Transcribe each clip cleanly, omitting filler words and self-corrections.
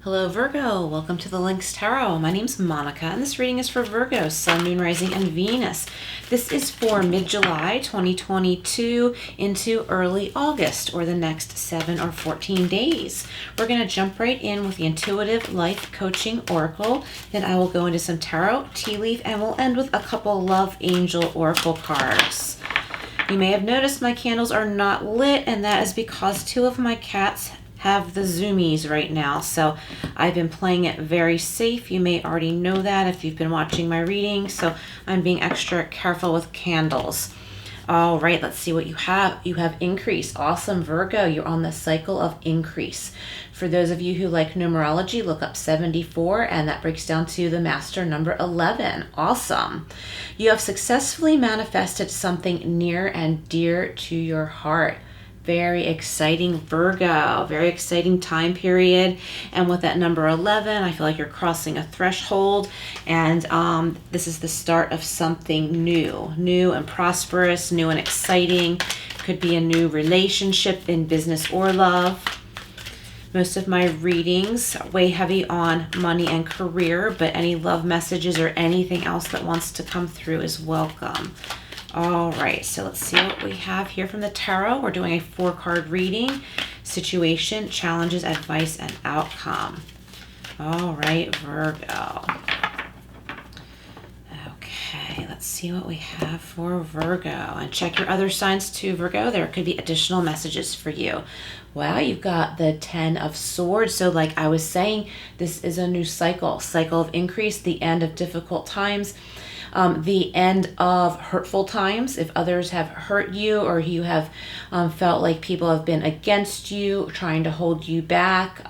Hello Virgo, welcome to the Lynx Tarot. My name's Monica and this reading is for Virgo, Sun, Moon, Rising, and Venus. This is for mid-July 2022 into early August, or the next 7 or 14 days. We're going to jump right in with the Intuitive Life Coaching Oracle. Then I will go into some Tarot, Tea Leaf, and we'll end with a couple Love Angel Oracle cards. You may have noticed my candles are not lit, and that is because two of my cats have the zoomies right now, so I've been playing it very safe. You may already know that if you've been watching my reading, so I'm being extra careful with candles. All right, let's see what you have. You have increase. Awesome, Virgo. You're on the cycle of increase. For those of you who like numerology, look up 74, and that breaks down to the master number 11. Awesome. You have successfully manifested something near and dear to your heart. Very exciting, Virgo. Very exciting time period. And with that number 11, I feel like you're crossing a threshold. And this is the start of something new. New and prosperous, new and exciting. Could be a new relationship in business or love. Most of my readings weigh heavy on money and career, but any love messages or anything else that wants to come through is welcome. All right, so let's see what we have here from the tarot. We're doing a 4-card reading: situation, challenges, advice, and outcome. All right, Virgo. Okay, let's see what we have for Virgo. And check your other signs too, Virgo. There could be additional messages for you. Wow, you've got the 10 of Swords. So like I was saying, this is a new cycle of increase, the end of difficult times. The end of hurtful times, if others have hurt you or you have felt like people have been against you, trying to hold you back.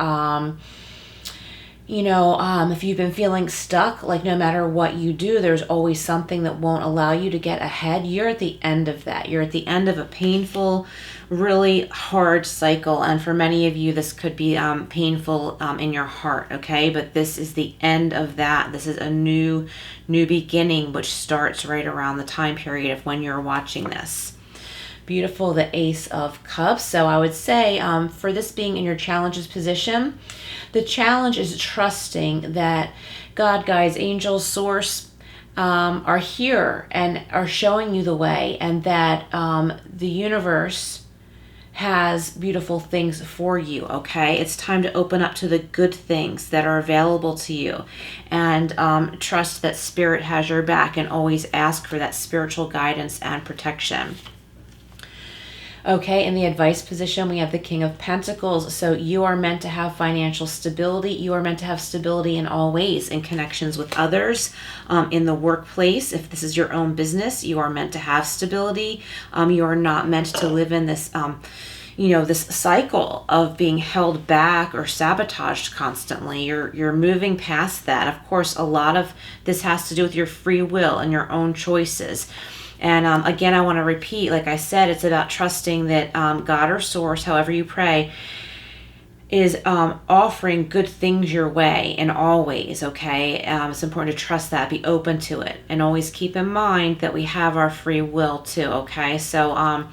If you've been feeling stuck, like no matter what you do, there's always something that won't allow you to get ahead. You're at the end of that. You're at the end of a painful, really hard cycle. And for many of you, this could be painful in your heart, okay? But this is the end of that. This is a new beginning, which starts right around the time period of when you're watching this. Beautiful, the Ace of Cups. So I would say for this being in your challenges position, the challenge is trusting that God, guides, angels, source are here and are showing you the way, and that the universe has beautiful things for you, okay? It's time to open up to the good things that are available to you, and trust that Spirit has your back, and always ask for that spiritual guidance and protection. Okay, in the advice position, we have the King of Pentacles. So you are meant to have financial stability. You are meant to have stability in all ways, in connections with others, in the workplace. If this is your own business, you are meant to have stability. You are not meant to live in this, this cycle of being held back or sabotaged constantly. You're moving past that. Of course, a lot of this has to do with your free will and your own choices. And again, I want to repeat, like I said, it's about trusting that God or source, however you pray, is offering good things your way in all ways, okay? It's important to trust that, be open to it, and always keep in mind that we have our free will too, okay? So,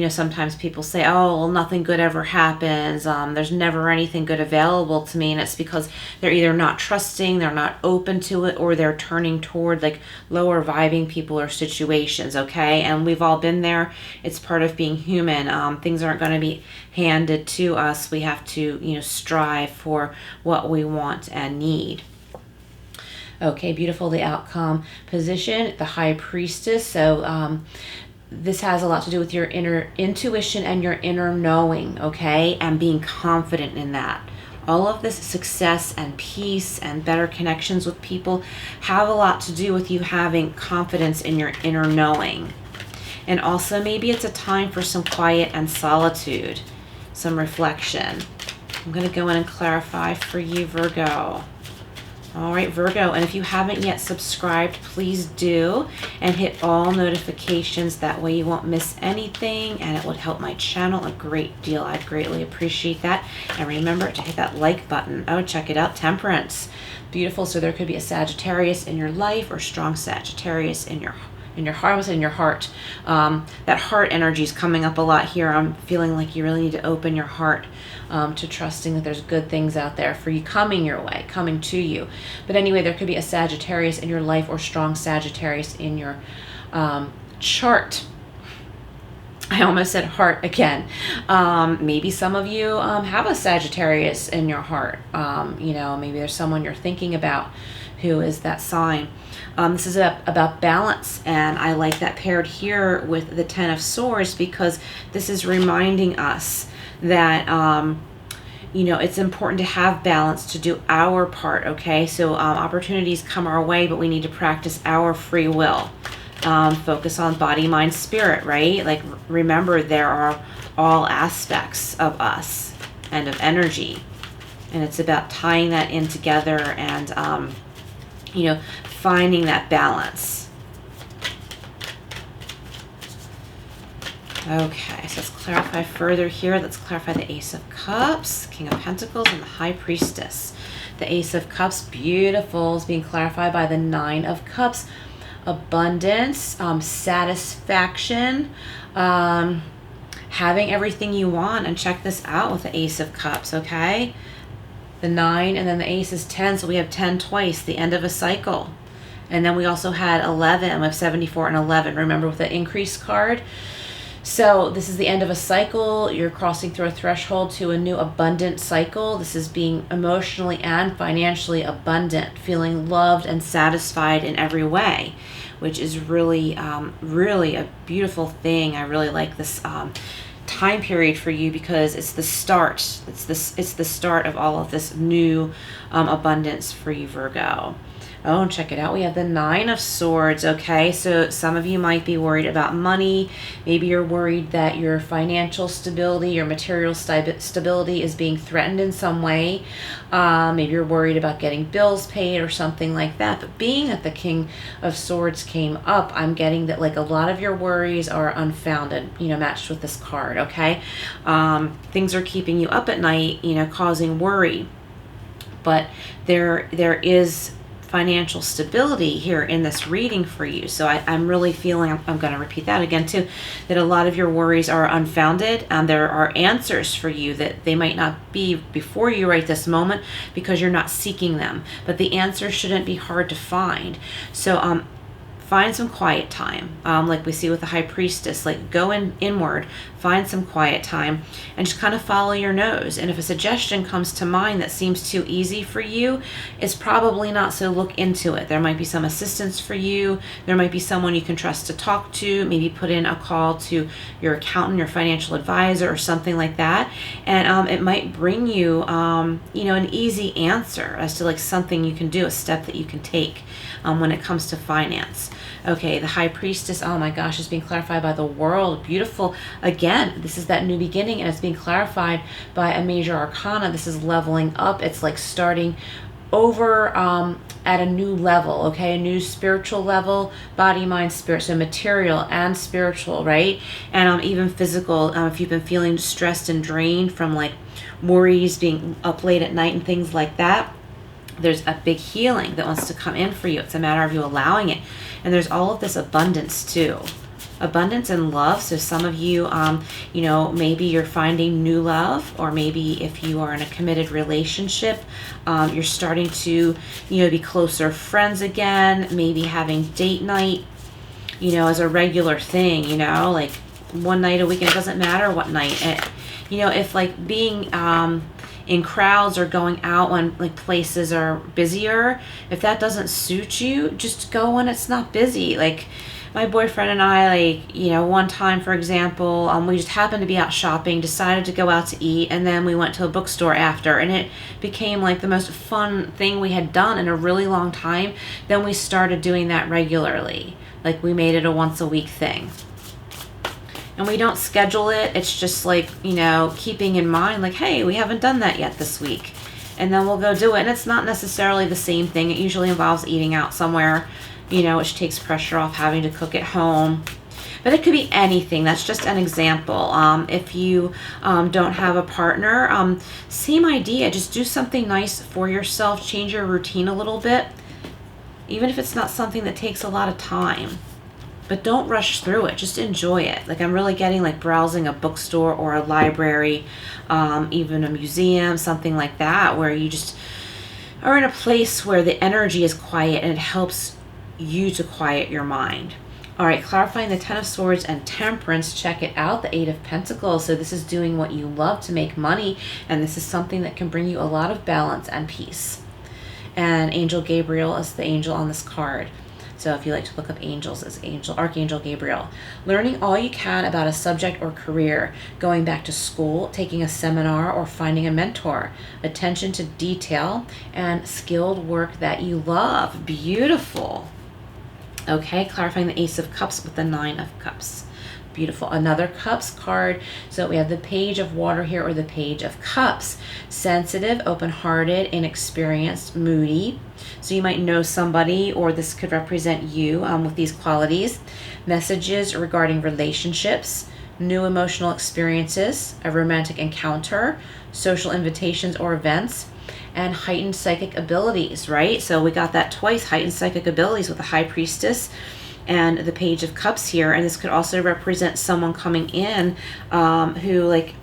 sometimes people say, oh, well, nothing good ever happens. There's never anything good available to me, and it's because they're either not trusting, they're not open to it, or they're turning toward like lower vibing people or situations, okay? And we've all been there. It's part of being human. Things aren't going to be handed to us. We have to strive for what we want and need. Okay, beautiful, the outcome position, the High Priestess. So this has a lot to do with your inner intuition and your inner knowing, okay, and being confident in that. All of this success and peace and better connections with people have a lot to do with you having confidence in your inner knowing. And also maybe it's a time for some quiet and solitude, some reflection. I'm going to go in and clarify for you, Virgo. All right, Virgo, and if you haven't yet subscribed, please do, and hit all notifications. That way you won't miss anything, and it would help my channel a great deal. I'd greatly appreciate that. And remember to hit that like button. Oh, check it out, Temperance. Beautiful. So there could be a Sagittarius in your life, or strong Sagittarius in your in your heart. I was in your heart. That heart energy is coming up a lot here. I'm feeling like you really need to open your heart to trusting that there's good things out there for you coming your way, coming to you. But anyway, there could be a Sagittarius in your life or strong Sagittarius in your chart. I almost said heart again. Maybe some of you have a Sagittarius in your heart. You know, maybe there's someone you're thinking about who is that sign. This is about balance, and I like that paired here with the Ten of Swords, because this is reminding us that you know, it's important to have balance, to do our part, okay? So opportunities come our way, but we need to practice our free will. Focus on body, mind, spirit, right? Like, remember, there are all aspects of us and of energy, and it's about tying that in together and you know, finding that balance. Okay, so let's clarify further here. Let's clarify the Ace of Cups, King of Pentacles, and the High Priestess. The Ace of Cups, beautiful, is being clarified by the Nine of Cups. Abundance, satisfaction, having everything you want. And check this out with the Ace of Cups, okay? The 9 and then the Ace is 10, so we have 10 twice, the end of a cycle. And then we also had 11, and we have 74 and 11. Remember, with the increase card? So this is the end of a cycle. You're crossing through a threshold to a new abundant cycle. This is being emotionally and financially abundant, feeling loved and satisfied in every way, which is really, really a beautiful thing. I really like this time period for you, because it's the start. It's the start of all of this new abundance for you, Virgo. Oh, and check it out. We have the Nine of Swords, okay? So some of you might be worried about money. Maybe you're worried that your financial stability, your material stability is being threatened in some way. Maybe you're worried about getting bills paid or something like that. But being that the King of Swords came up, I'm getting that, like, a lot of your worries are unfounded, you know, matched with this card, okay? Things are keeping you up at night, you know, causing worry. But there is financial stability here in this reading for you. So I'm really feeling, I'm going to repeat that again too, that a lot of your worries are unfounded. There are answers for you that they might not be before you right this moment because you're not seeking them, but the answers shouldn't be hard to find. So find some quiet time, like we see with the High Priestess. Like, go inward, find some quiet time, and just kind of follow your nose. And if a suggestion comes to mind that seems too easy for you, it's probably not, so look into it. There might be some assistance for you. There might be someone you can trust to talk to. Maybe put in a call to your accountant, your financial advisor, or something like that. And it might bring you, you know, an easy answer as to, like, something you can do, a step that you can take when it comes to finance. Okay, the High Priestess, oh my gosh, is being clarified by the World. Beautiful. Again, this is that new beginning, and it's being clarified by a major arcana. This is leveling up. It's like starting over at a new level, okay? A new spiritual level, body, mind, spirit. So material and spiritual, right? And even physical. If you've been feeling stressed and drained from, like, worries, being up late at night and things like that, there's a big healing that wants to come in for you. It's a matter of you allowing it. And there's all of this abundance too. Abundance and love. So some of you, you know, maybe you're finding new love, or maybe if you are in a committed relationship, you're starting to, you know, be closer friends again, maybe having date night, you know, as a regular thing, you know, like one night a week, and it doesn't matter what night. You know, if, like, being in crowds or going out when, like, places are busier, if that doesn't suit you, just go when it's not busy. Like, my boyfriend and I, like, you know, one time, for example, we just happened to be out shopping, decided to go out to eat, and then we went to a bookstore after, and it became, like, the most fun thing we had done in a really long time. Then we started doing that regularly. Like, we made it a once a week thing. And we don't schedule it. It's just, like, you know, keeping in mind, like, hey, we haven't done that yet this week. And then we'll go do it. And it's not necessarily the same thing. It usually involves eating out somewhere, you know, which takes pressure off having to cook at home. But it could be anything. That's just an example. If you don't have a partner, same idea. Just do something nice for yourself. Change your routine a little bit. Even if it's not something that takes a lot of time. but don't rush through it. Just enjoy it. Like I'm really getting like browsing a bookstore or a library, even a museum, something like that, where you just are in a place where the energy is quiet and it helps you to quiet your mind. All right, clarifying the Ten of Swords and Temperance. Check it out, the Eight of Pentacles. So this is doing what you love to make money, and this is something that can bring you a lot of balance and peace. And Angel Gabriel is the angel on this card. So if you like to look up angels, it's Archangel Gabriel. Learning all you can about a subject or career, going back to school, taking a seminar, or finding a mentor. Attention to detail and skilled work that you love. Beautiful. Okay, clarifying the Ace of Cups with the Nine of Cups. Beautiful. Another Cups card. So we have the Page of Water here, or the Page of Cups. Sensitive, open-hearted, inexperienced, moody. So you might know somebody, or this could represent you with these qualities. Messages regarding relationships, new emotional experiences, a romantic encounter, social invitations or events, and heightened psychic abilities, right? So we got that twice, heightened psychic abilities with the High Priestess and the Page of Cups here. And this could also represent someone coming in who like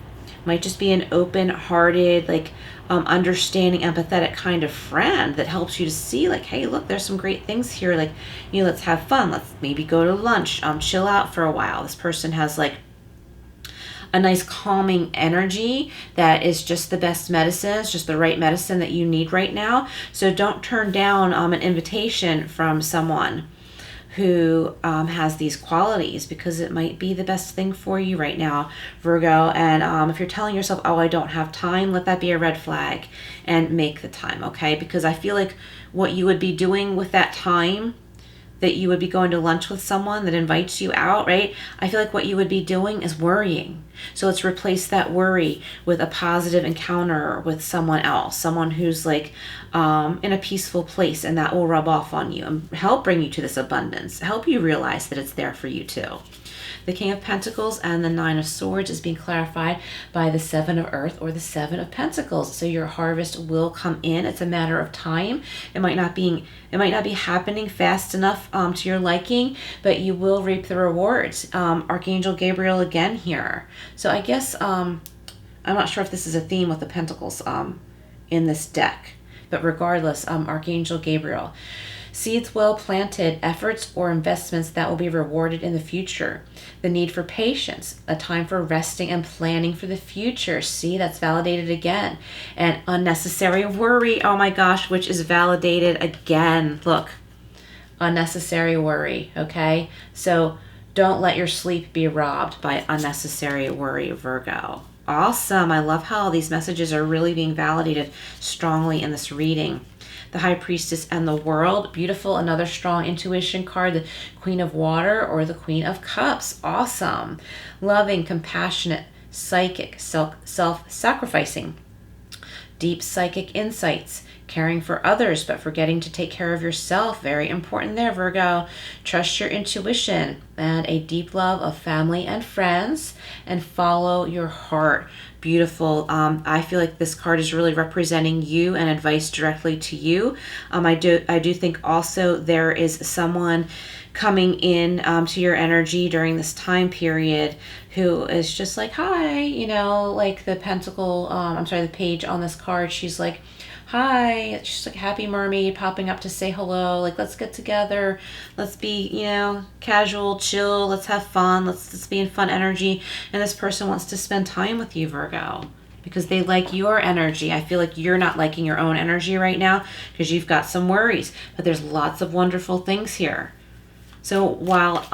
might just be an open-hearted, like understanding, empathetic kind of friend that helps you to see like, hey, look, there's some great things here. Like, you know, let's have fun. Let's maybe go to lunch, chill out for a while. This person has like a nice calming energy that is just the best medicine. It's just the right medicine that you need right now. So don't turn down an invitation from someone who has these qualities, because it might be the best thing for you right now, Virgo. And if you're telling yourself, oh, I don't have time, let that be a red flag and make the time, okay? Because I feel like what you would be doing with that time, that you would be going to lunch with someone that invites you out, right? I feel like what you would be doing is worrying. So let's replace that worry with a positive encounter with someone else, someone who's like in a peaceful place, and that will rub off on you and help bring you to this abundance, help you realize that it's there for you too. The King of Pentacles and the Nine of Swords is being clarified by the Seven of Earth, or the Seven of Pentacles. So your harvest will come in. It's a matter of time. It might not be happening fast enough to your liking, but you will reap the rewards. Archangel Gabriel again here. So I guess I'm not sure if this is a theme with the Pentacles in this deck, but regardless, Archangel Gabriel. Seeds well planted, efforts or investments that will be rewarded in the future. The need for patience, a time for resting and planning for the future. See, that's validated again. And unnecessary worry, oh my gosh, which is validated again. Look, unnecessary worry, okay? So don't let your sleep be robbed by unnecessary worry, Virgo. Awesome. I love how these messages are really being validated strongly in this reading. The High Priestess and the World. Beautiful. Another strong intuition card. The Queen of Water, or the Queen of Cups. Awesome. Loving, compassionate, psychic, self-sacrificing. Deep psychic insights. Caring for others, but forgetting to take care of yourself. Very important there, Virgo. Trust your intuition. And a deep love of family and friends. And follow your heart. Beautiful. I feel like this card is really representing you and advice directly to you. I do think also there is someone coming in to your energy during this time period who is just like, hi, you know, like the the page on this card. She's like, hi, she's like happy mermaid popping up to say hello, like let's get together, let's be, you know, casual, chill, let's have fun, let's be in fun energy. And this person wants to spend time with you, Virgo, because they like your energy. I feel like you're not liking your own energy right now because you've got some worries, but there's lots of wonderful things here. So while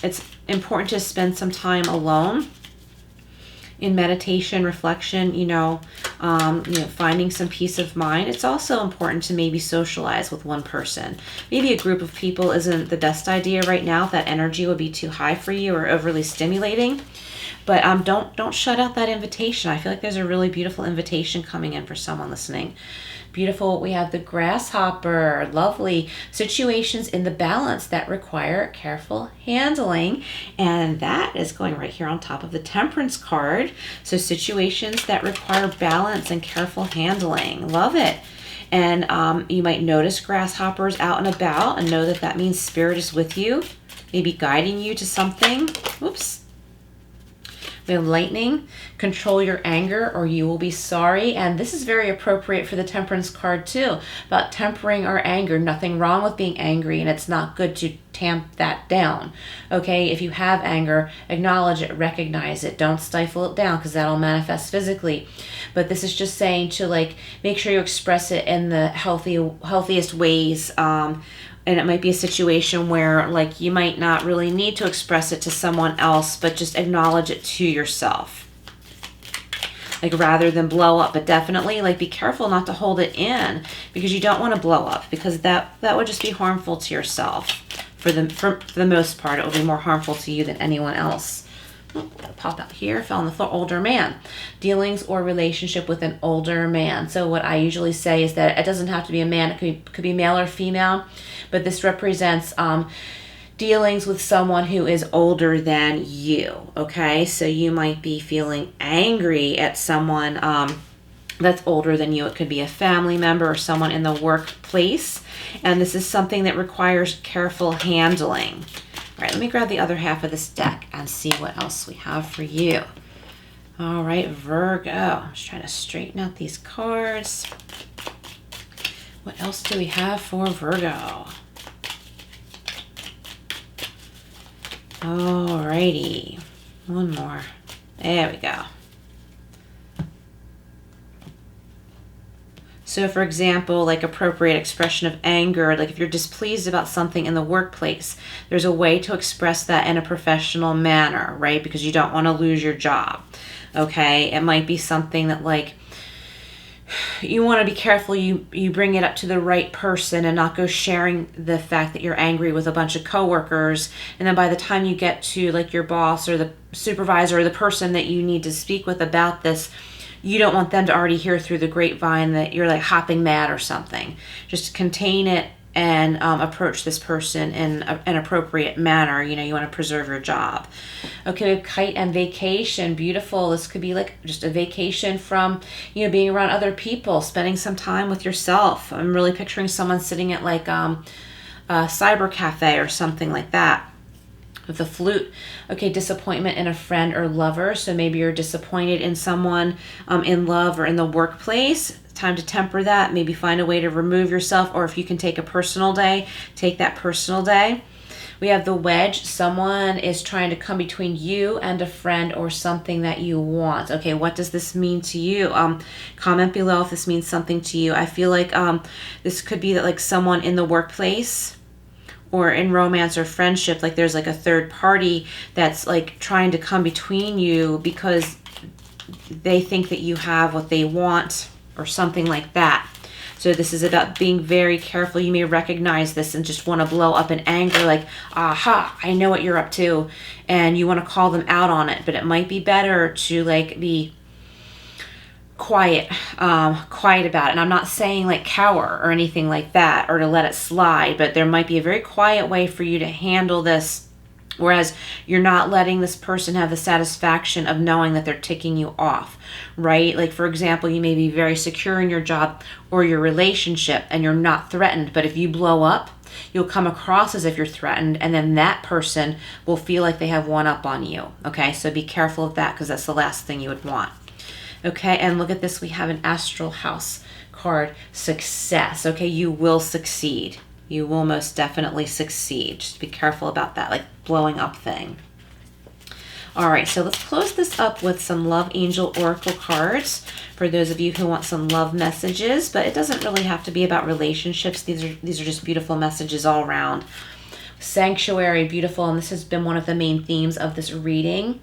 it's important to spend some time alone in meditation, reflection, finding some peace of mind, it's also important to maybe socialize with one person. Maybe a group of people isn't the best idea right now if that energy would be too high for you or overly stimulating. But don't shut out that invitation. I feel like there's a really beautiful invitation coming in for someone listening. Beautiful. We have the grasshopper. Lovely. Situations in the balance that require careful handling. And that is going right here on top of the temperance card. So situations that require balance and careful handling. Love it. And you might notice grasshoppers out and about and know that that means spirit is with you, maybe guiding you to something. Oops. We have lightning. Control your anger or you will be sorry. And this is very appropriate for the Temperance card too, about tempering our anger. Nothing wrong with being angry, and it's not good to tamp that down. Okay, if you have anger, acknowledge it, recognize it. Don't stifle it down, because that'll manifest physically. But this is just saying to like make sure you express it in the healthiest ways. And it might be a situation where like you might not really need to express it to someone else, but just acknowledge it to yourself. Like rather than blow up, but definitely like be careful not to hold it in, because you don't want to blow up, because that would just be harmful to yourself. For the most part, it will be more harmful to you than anyone else. Oh, gotta pop out here, fell on the floor. Older man. Dealings or relationship with an older man. So what I usually say is that it doesn't have to be a man. It could be male or female, but this represents dealings with someone who is older than you. Okay, so you might be feeling angry at someone that's older than you. It could be a family member or someone in the workplace, and this is something that requires careful handling. All right, let me grab the other half of this deck and see what else we have for you. All right, Virgo. I'm just trying to straighten out these cards. What else do we have for Virgo? All righty. One more. There we go. So for example, like appropriate expression of anger, like if you're displeased about something in the workplace, there's a way to express that in a professional manner, right? Because you don't want to lose your job, okay? It might be something that like, you want to be careful you bring it up to the right person and not go sharing the fact that you're angry with a bunch of coworkers. And then by the time you get to like your boss or the supervisor or the person that you need to speak with about this, you don't want them to already hear through the grapevine that you're like hopping mad or something. Just contain it and approach this person in an appropriate manner. You know, you want to preserve your job. Okay, we have kite and vacation. Beautiful. This could be like just a vacation from, you know, being around other people, spending some time with yourself. I'm really picturing someone sitting at like a cyber cafe or something like that. With the flute. Okay, disappointment in a friend or lover. So maybe you're disappointed in someone in love or in the workplace. Time to temper that. Maybe find a way to remove yourself, or if you can take a personal day, take that personal day. We have the wedge. Someone is trying to come between you and a friend or something that you want. Okay, what does this mean to you? Comment below if this means something to you. I feel like this could be that like someone in the workplace or in romance or friendship, like there's like a third party that's like trying to come between you because they think that you have what they want or something like that. So this is about being very careful. You may recognize this and just want to blow up in anger, like, aha, I know what you're up to, and you want to call them out on it. But it might be better to like be quiet about it. And I'm not saying like cower or anything like that or to let it slide, but there might be a very quiet way for you to handle this, whereas you're not letting this person have the satisfaction of knowing that they're ticking you off, right? Like for example, you may be very secure in your job or your relationship and you're not threatened, but if you blow up, you'll come across as if you're threatened, and then that person will feel like they have one up on you. Okay, so be careful of that, because that's the last thing you would want. Okay, and look at this. We have an astral house card, success. Okay, you will succeed. You will most definitely succeed. Just be careful about that, like blowing up thing. All right, so let's close this up with some Love Angel Oracle cards for those of you who want some love messages, but it doesn't really have to be about relationships. These are just beautiful messages all around. Sanctuary, beautiful, and this has been one of the main themes of this reading.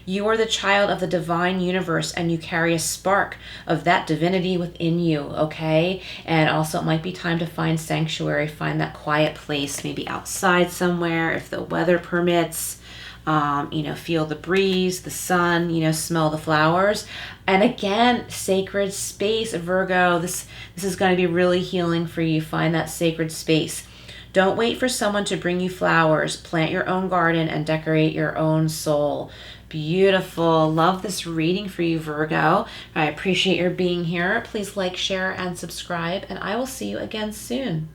You are the child of the divine universe, and you carry a spark of that divinity within you, okay? And also it might be time to find sanctuary, find that quiet place, maybe outside somewhere if the weather permits. Feel the breeze, the sun, smell the flowers. And again, sacred space, Virgo. This is going to be really healing for you. Find that sacred space. Don't wait for someone to bring you flowers. Plant your own garden and decorate your own soul. Beautiful. Love this reading for you, Virgo. I appreciate your being here. Please like, share, and subscribe, and I will see you again soon.